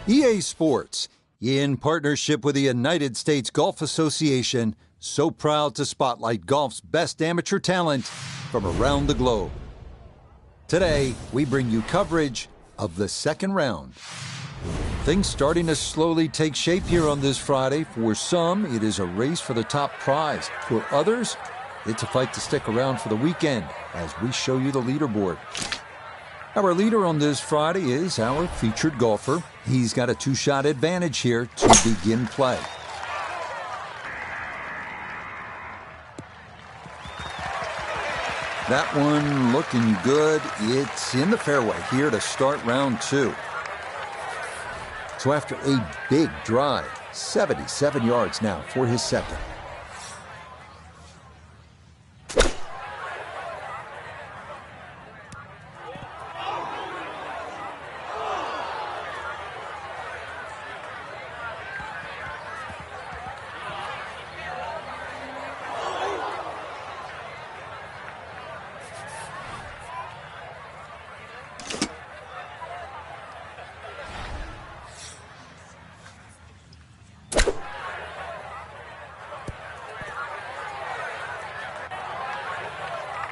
EA Sports, in partnership with the United States Golf Association, so proud to spotlight golf's best amateur talent from around the globe. Today, we bring you coverage of the second round. Things starting to slowly take shape here on this Friday. For some, it is a race for the top prize. For others, it's a fight to stick around for the weekend as we show you the leaderboard. Our leader on this Friday is our featured golfer. He's got a two-shot advantage here to begin play. That one looking good. It's in the fairway here to start round two. So after a big drive, 77 yards now for his second.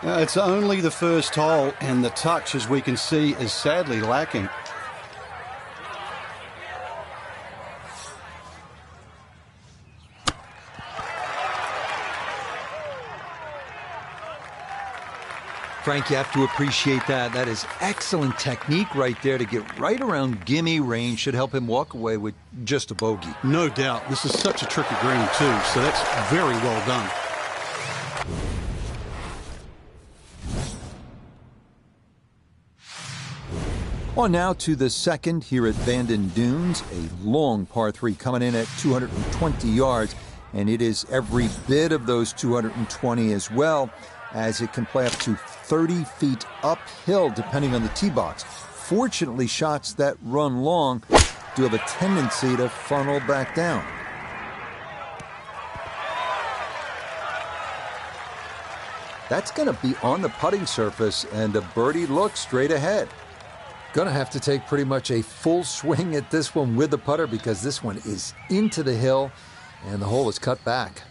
It's only the first hole, and the touch, as we can see, is sadly lacking. Frank, you have to appreciate that. That is excellent technique right there to get right around gimme range. Should help him walk away with just a bogey. No doubt. This is such a tricky green, too, so that's very well done. On now to the second here at Bandon Dunes, a long par 3 coming in at 220 yards, and it is every bit of those 220 as well, as it can play up to 30 feet uphill depending on the tee box. Fortunately, shots that run long do have a tendency to funnel back down. That's going to be on the putting surface, and a birdie look straight ahead. Going to have to take pretty much a full swing at this one with the putter because this one is into the hill and the hole is cut back.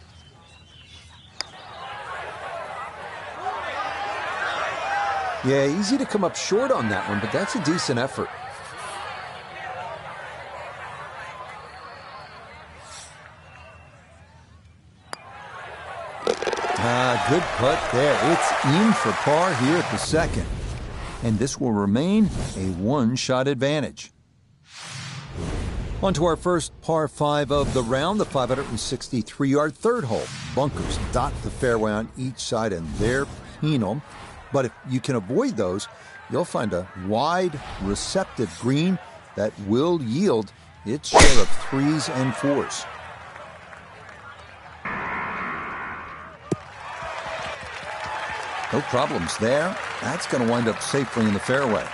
Yeah, easy to come up short on that one, but that's a decent effort. Good putt there. It's in for par here at the second. And this will remain a one-shot advantage. On to our first par 5 of the round, the 563-yard third hole. Bunkers dot the fairway on each side, and they're penal. But if you can avoid those, you'll find a wide, receptive green that will yield its share of 3s and 4s. No problems there. That's going to wind up safely in the fairway.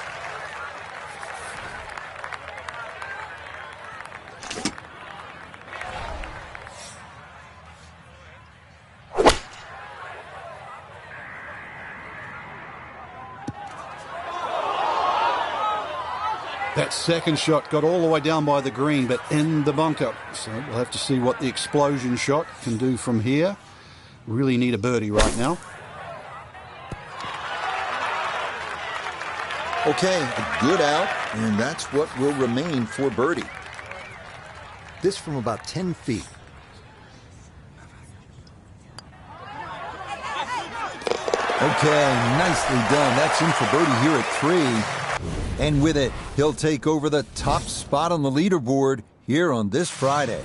That second shot got all the way down by the green, but in the bunker. So we'll have to see what the explosion shot can do from here. Really need a birdie right now. Okay, a good out, and that's what will remain for birdie. This from about 10 feet. Okay, nicely done. That's in for birdie here at 3. And with it, he'll take over the top spot on the leaderboard here on this Friday.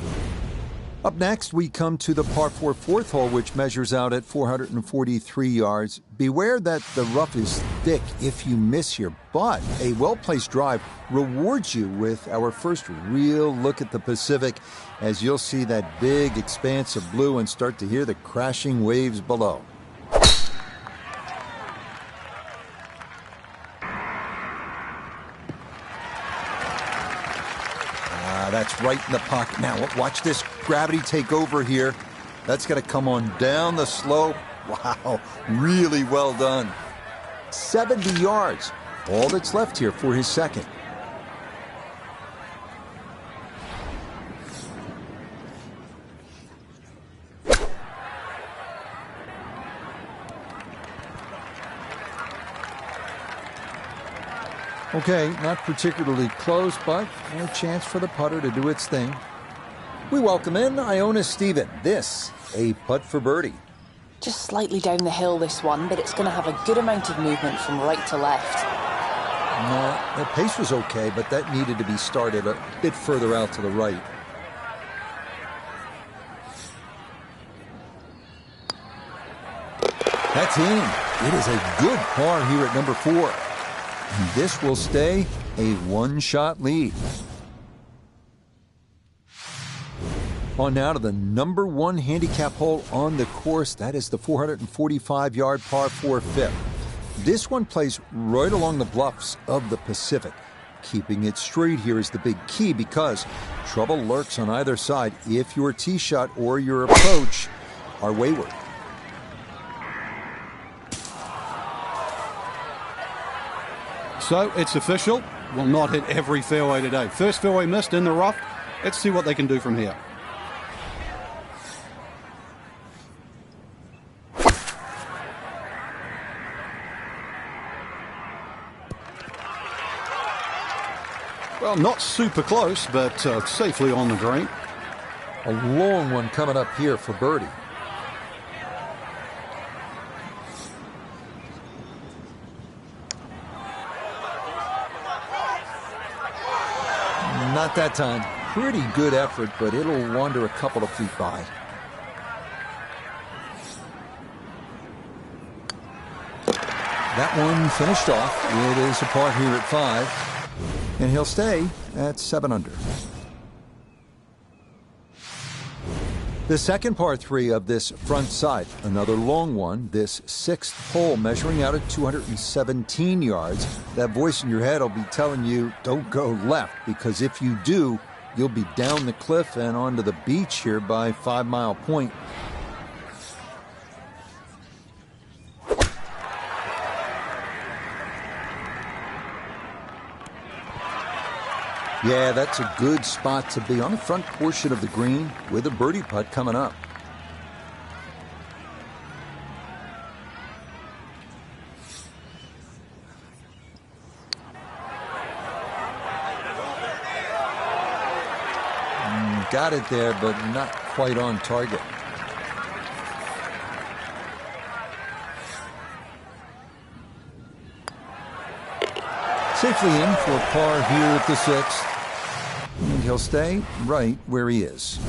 Up next, we come to the par 4 fourth hole, which measures out at 443 yards. Beware that the rough is thick if you miss here, but a well-placed drive rewards you with our first real look at the Pacific, as you'll see that big expanse of blue and start to hear the crashing waves below. That's right in the pocket. Now, watch this gravity take over here. That's going to come on down the slope. Wow, really well done. 70 yards. All that's left here for his second. Okay, not particularly close, but a chance for the putter to do its thing. We welcome in Iona Stephen. This, a putt for birdie. Just slightly down the hill, this one, but it's going to have a good amount of movement from right to left. No, the pace was okay, but that needed to be started a bit further out to the right. That's in. It is a good par here at number 4. And this will stay a one-shot lead. On now to the number 1 handicap hole on the course. That is the 445-yard par 4 fifth. This one plays right along the bluffs of the Pacific. Keeping it straight here is the big key because trouble lurks on either side if your tee shot or your approach are wayward. So it's official. Will not hit every fairway today. First fairway missed in the rough. Let's see what they can do from here. Well, not super close, but safely on the green. A long one coming up here for birdie. Not that time. Pretty good effort, but it'll wander a couple of feet by. That one finished off. It is a par here at 5, and he'll stay at 7 under. The second par 3 of this front side, another long one, this 6th hole measuring out at 217 yards. That voice in your head will be telling you, don't go left, because if you do, you'll be down the cliff and onto the beach here by 5 Mile Point. Yeah, that's a good spot to be on the front portion of the green with a birdie putt coming up. Got it there, but not quite on target. Safely in for a par here at the 6th. And he'll stay right where he is.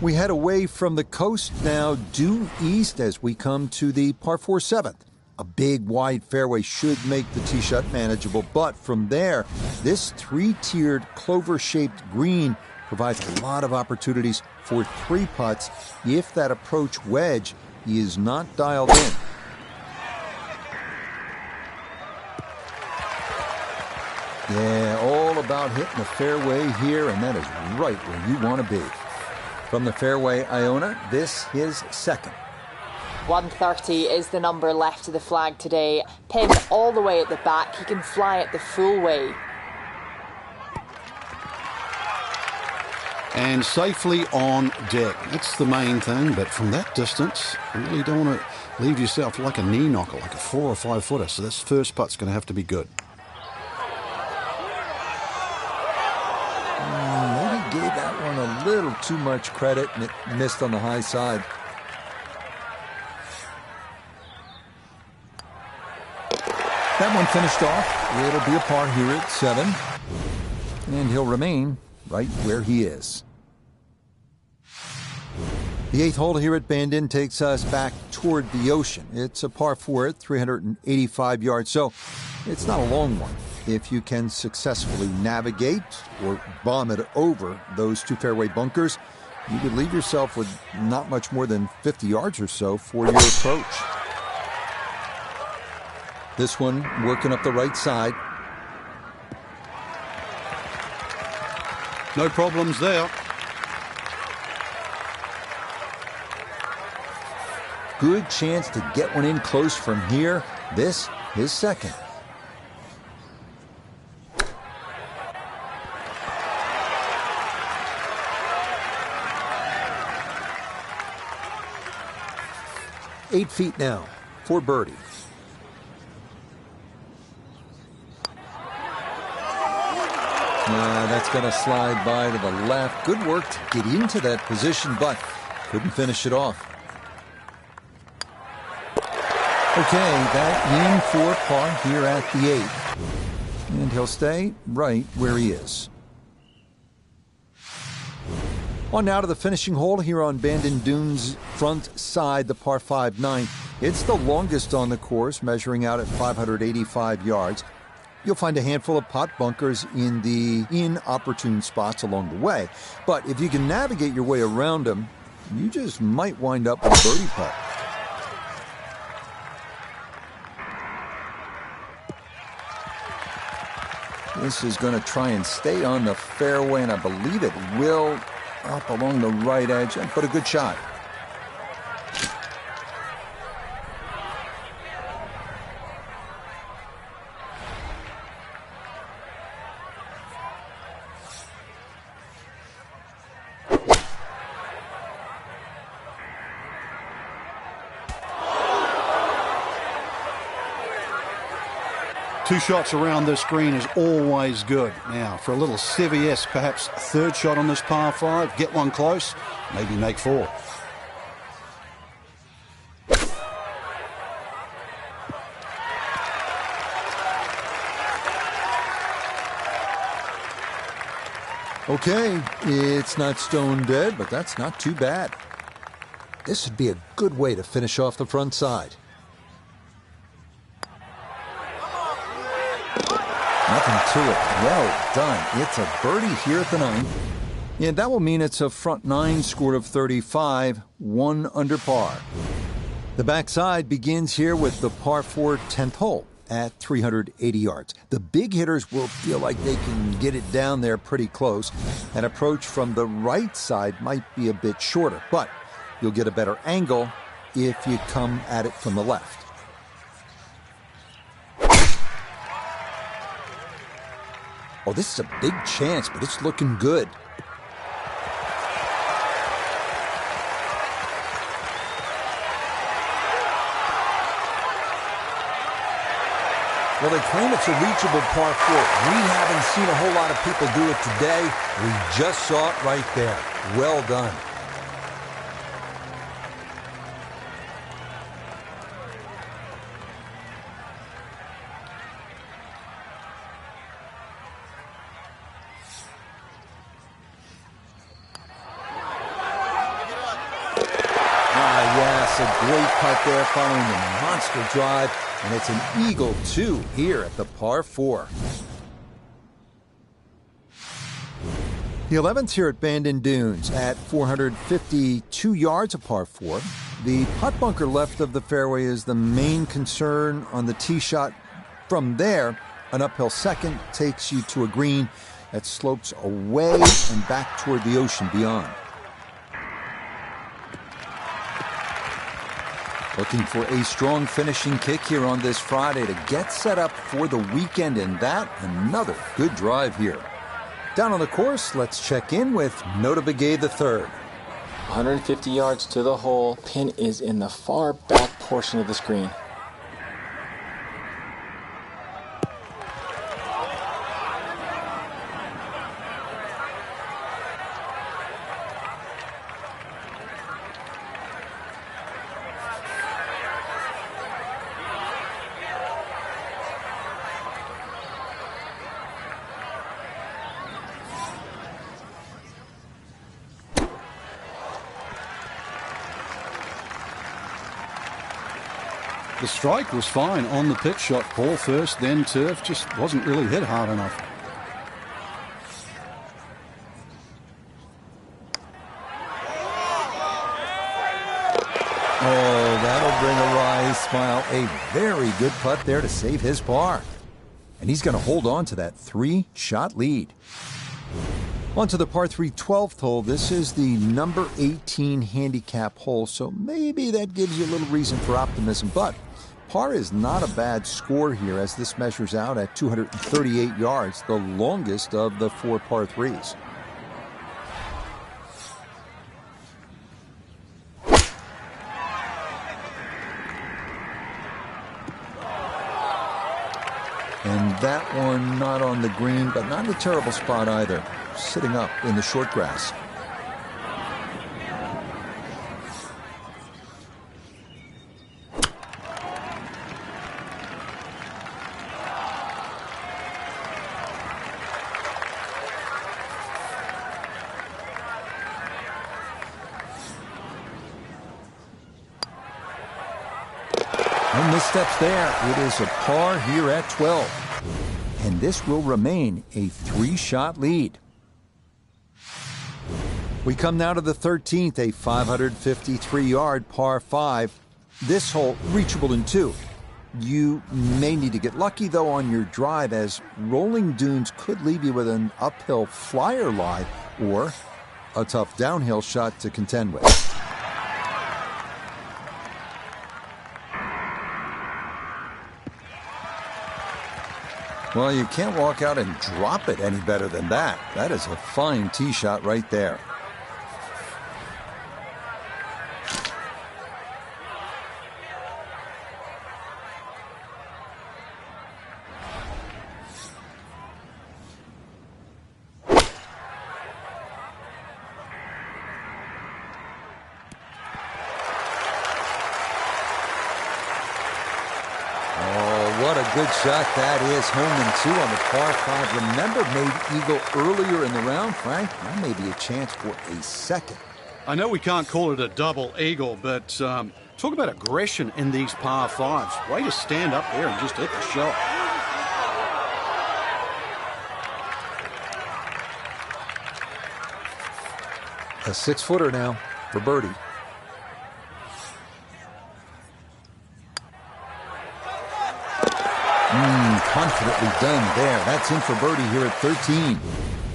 We head away from the coast now due east as we come to the par 4 7th. A big wide fairway should make the tee shot manageable, but from there, this 3-tiered clover-shaped green provides a lot of opportunities for 3 putts if that approach wedge is not dialed in. Yeah, all about hitting the fairway here, and that is right where you want to be. From the fairway, Iona, this is second. 130 is the number left to the flag today. Pin all the way at the back. He can fly it the full way. And safely on deck. That's the main thing, but from that distance, you really don't want to leave yourself like a knee knocker, like a 4 or 5 footer. So this first putt's going to have to be good. Maybe gave that one a little too much credit, and it missed on the high side. That one finished off. It'll be a par here at 7. And he'll remain right where he is. The 8th hole here at Bandon takes us back toward the ocean. It's a par 4 at 385 yards, so it's not a long one. If you can successfully navigate or bomb it over those 2 fairway bunkers, you could leave yourself with not much more than 50 yards or so for your approach. This one working up the right side. No problems there. Good chance to get one in close from here. This is second. "8 feet now for birdie." That's going to slide by to the left. Good work to get into that position, but couldn't finish it off. Okay, that in for par here at the 8th. And he'll stay right where he is. On now to the finishing hole here on Bandon Dunes' front side, the par 5 9. It's the longest on the course, measuring out at 585 yards. You'll find a handful of pot bunkers in the inopportune spots along the way. But if you can navigate your way around them, you just might wind up with a birdie putt. This is going to try and stay on the fairway, and I believe it will, up along the right edge, but a good shot. Two shots around this green is always good. Now, for a little CVS, perhaps third shot on this par 5. Get one close, maybe make 4. Okay, it's not stone dead, but that's not too bad. This would be a good way to finish off the front side. Nothing to it. Well done. It's a birdie here at the 9th. And that will mean it's a front 9 score of 35, 1 under par. The backside begins here with the par 4 10th hole at 380 yards. The big hitters will feel like they can get it down there pretty close. An approach from the right side might be a bit shorter, but you'll get a better angle if you come at it from the left. Oh, this is a big chance, but it's looking good. Well, they claim it's a reachable par 4. We haven't seen a whole lot of people do it today. We just saw it right there. Well done. A great putt there following the monster drive, and it's an eagle 2 here at the par 4. The 11th here at Bandon Dunes at 452 yards of par 4. The putt bunker left of the fairway is the main concern on the tee shot. From there, an uphill second takes you to a green that slopes away and back toward the ocean beyond. Looking for a strong finishing kick here on this Friday to get set up for the weekend, and that another good drive here. Down on the course, let's check in with Notah Begay III. 150 yards to the hole. Pin is in the far back portion of the screen. The strike was fine on the pitch shot. Ball first, then turf. Just wasn't really hit hard enough. Oh, that'll bring a wry smile. A very good putt there to save his par. And he's going to hold on to that 3-shot lead. On to the par 3 12th hole. This is the number 18 handicap hole, so maybe that gives you a little reason for optimism. But par is not a bad score here, as this measures out at 238 yards, the longest of the 4 par 3s. And that one not on the green, but not in a terrible spot either. Sitting up in the short grass. No missteps there. It is a par here at 12. And this will remain a 3-shot lead. We come now to the 13th, a 553-yard par 5. This hole reachable in 2. You may need to get lucky, though, on your drive, as rolling dunes could leave you with an uphill flyer lie or a tough downhill shot to contend with. Well, you can't walk out and drop it any better than that. That is a fine tee shot right there. What a good shot that is. Home and 2 on the par 5. Remember, made eagle earlier in the round, Frank. That may be a chance for a second. I know we can't call it a double eagle, but talk about aggression in these par 5s. Way to stand up there and just hit the shot. A 6-footer now for birdie. Confidently done there. That's in for birdie here at 13.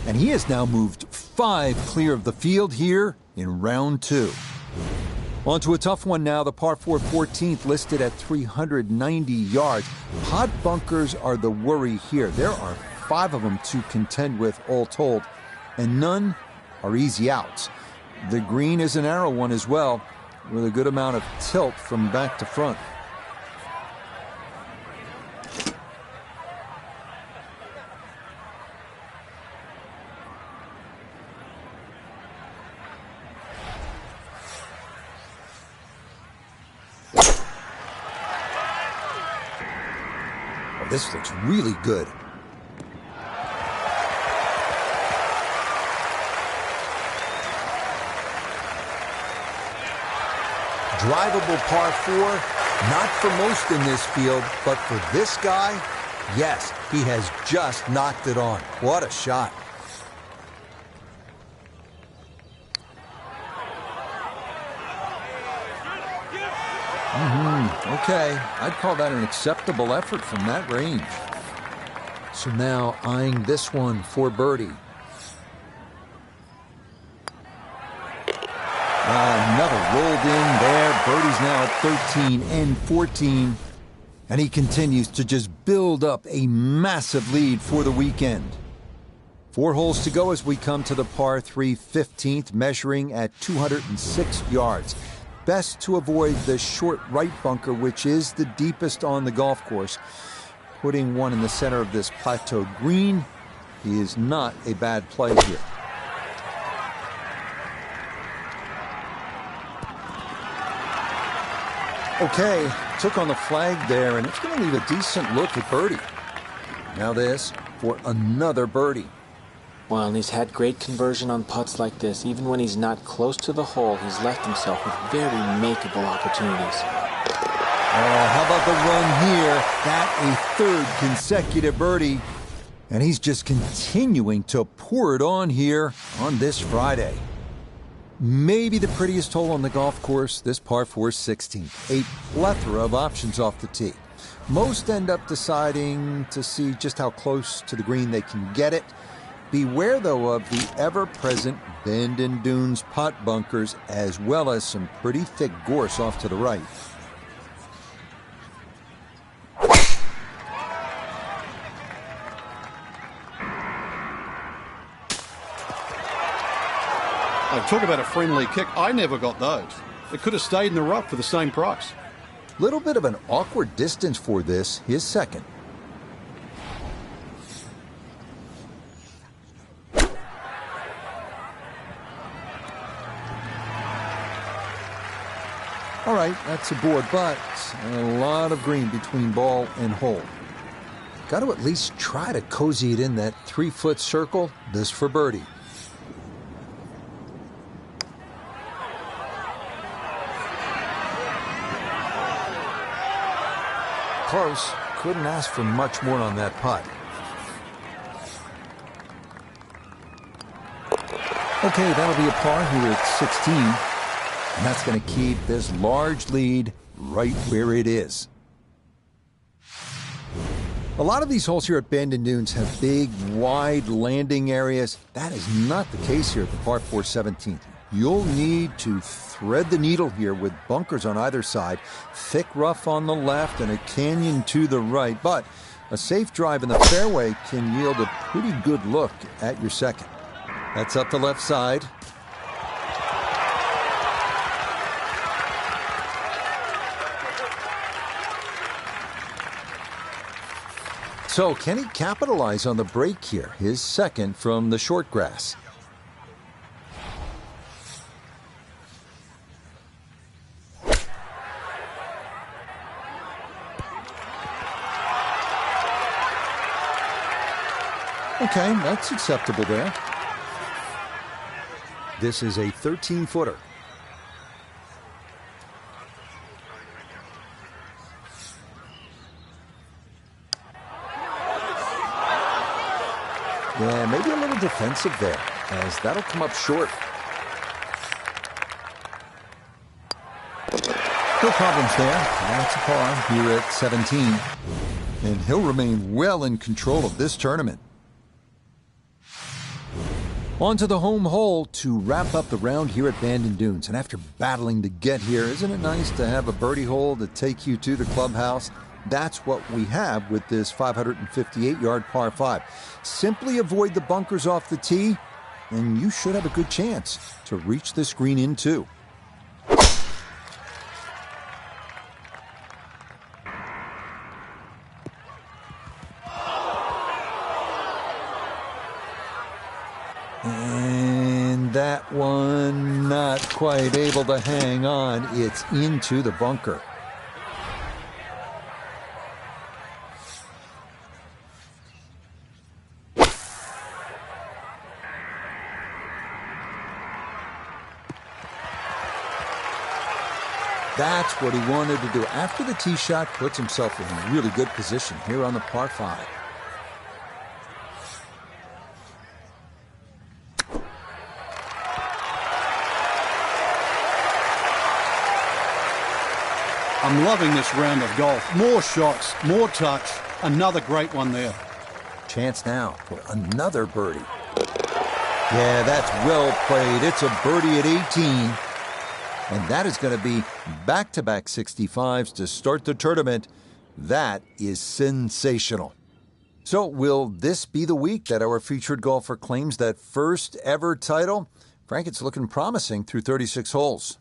And he has now moved 5 clear of the field here in round 2. On to a tough one now. The par 4 14th listed at 390 yards. Pot bunkers are the worry here. There are 5 of them to contend with all told, and none are easy outs. The green is a narrow one as well, with a good amount of tilt from back to front. This looks really good. Drivable par 4, not for most in this field, but for this guy, yes, he has just knocked it on. What a shot. Okay, I'd call that an acceptable effort from that range. So now eyeing this one for birdie. Another rolled in there. Birdie's now at 13 and 14. And he continues to just build up a massive lead for the weekend. 4 holes to go as we come to the par 3 15th, measuring at 206 yards. Best to avoid the short right bunker, which is the deepest on the golf course. Putting one in the center of this plateau green is not a bad play here. Okay, took on the flag there, and it's going to leave a decent look at birdie. Now this for another birdie. Well, and he's had great conversion on putts like this. Even when he's not close to the hole, he's left himself with very makeable opportunities. How about the run here? That a 3rd consecutive birdie. And he's just continuing to pour it on here on this Friday. Maybe the prettiest hole on the golf course, this par 4 16th. A plethora of options off the tee. Most end up deciding to see just how close to the green they can get it. Beware, though, of the ever-present bend and dunes pot bunkers, as well as some pretty thick gorse off to the right. Talk about a friendly kick. I never got those. It could have stayed in the rough for the same price. Little bit of an awkward distance for this, his second. All right, that's a board, but a lot of green between ball and hole. Got to at least try to cozy it in that 3-foot circle. This for birdie. Close. Couldn't ask for much more on that putt. Okay, that'll be a par here at 16. And that's going to keep this large lead right where it is. A lot of these holes here at Bandon Dunes have big, wide landing areas. That is not the case here at the par 4 17th. You'll need to thread the needle here with bunkers on either side, thick rough on the left and a canyon to the right. But a safe drive in the fairway can yield a pretty good look at your second. That's up the left side. So can he capitalize on the break here? His second from the short grass. Okay, that's acceptable there. This is a 13-footer. Yeah, maybe a little defensive there, as that'll come up short. No problems there. That's a par here at 17. And he'll remain well in control of this tournament. On to the home hole to wrap up the round here at Bandon Dunes. And after battling to get here, isn't it nice to have a birdie hole to take you to the clubhouse? That's what we have with this 558-yard par 5. Simply avoid the bunkers off the tee, and you should have a good chance to reach this green in too. And that one not quite able to hang on. It's into the bunker. That's what he wanted to do. After the tee shot, puts himself in a really good position here on the par 5. I'm loving this round of golf. More shots, more touch. Another great one there. Chance now for another birdie. Yeah, that's well played. It's a birdie at 18. And that is going to be back-to-back 65s to start the tournament. That is sensational. So will this be the week that our featured golfer claims that first ever title? Frank, it's looking promising through 36 holes.